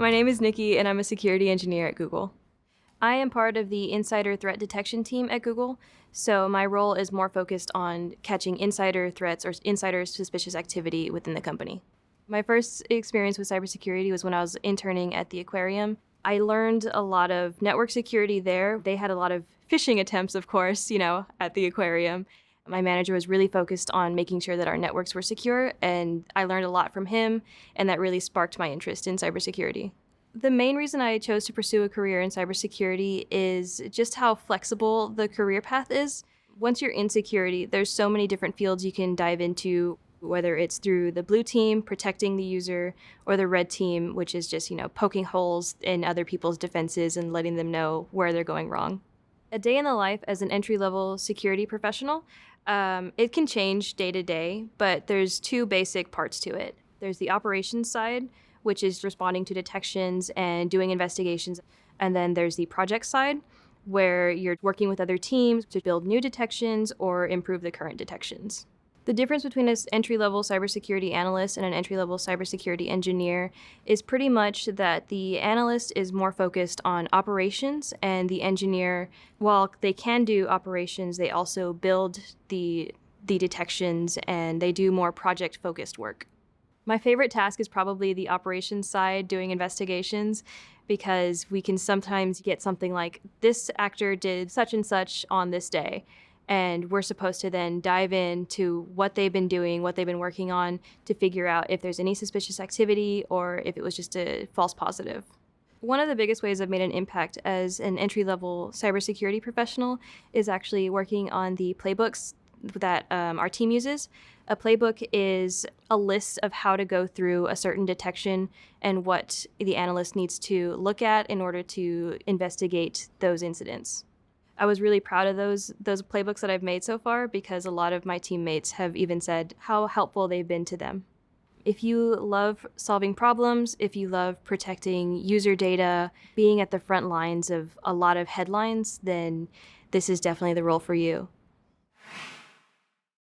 My name is Nikki, and I'm a security engineer at Google. I am part of the insider threat detection team at Google, so my role is more focused on catching insider threats or insider suspicious activity within the company. My first experience with cybersecurity was when I was interning at the aquarium. I learned a lot of network security there. They had a lot of phishing attempts, of course, at the aquarium. My manager was really focused on making sure that our networks were secure, and I learned a lot from him, and that really sparked my interest in cybersecurity. The main reason I chose to pursue a career in cybersecurity is just how flexible the career path is. Once you're in security, there's so many different fields you can dive into, whether it's through the blue team, protecting the user, or the red team, which is just, poking holes in other people's defenses and letting them know where they're going wrong. A day in the life as an entry-level security professional, it can change day to day, but there's two basic parts to it. There's the operations side, which is responding to detections and doing investigations. And then there's the project side, where you're working with other teams to build new detections or improve the current detections. The difference between an entry-level cybersecurity analyst and an entry-level cybersecurity engineer is pretty much that the analyst is more focused on operations, and the engineer, while they can do operations, they also build the detections, and they do more project-focused work. My favorite task is probably the operations side, doing investigations, because we can sometimes get something like, this actor did such and such on this day, and we're supposed to then dive into what they've been doing, what they've been working on, to figure out if there's any suspicious activity or if it was just a false positive. One of the biggest ways I've made an impact as an entry-level cybersecurity professional is actually working on the playbooks that our team uses. A playbook is a list of how to go through a certain detection and what the analyst needs to look at in order to investigate those incidents. I was really proud of those playbooks that I've made so far, because a lot of my teammates have even said how helpful they've been to them. If you love solving problems, if you love protecting user data, being at the front lines of a lot of headlines, then this is definitely the role for you.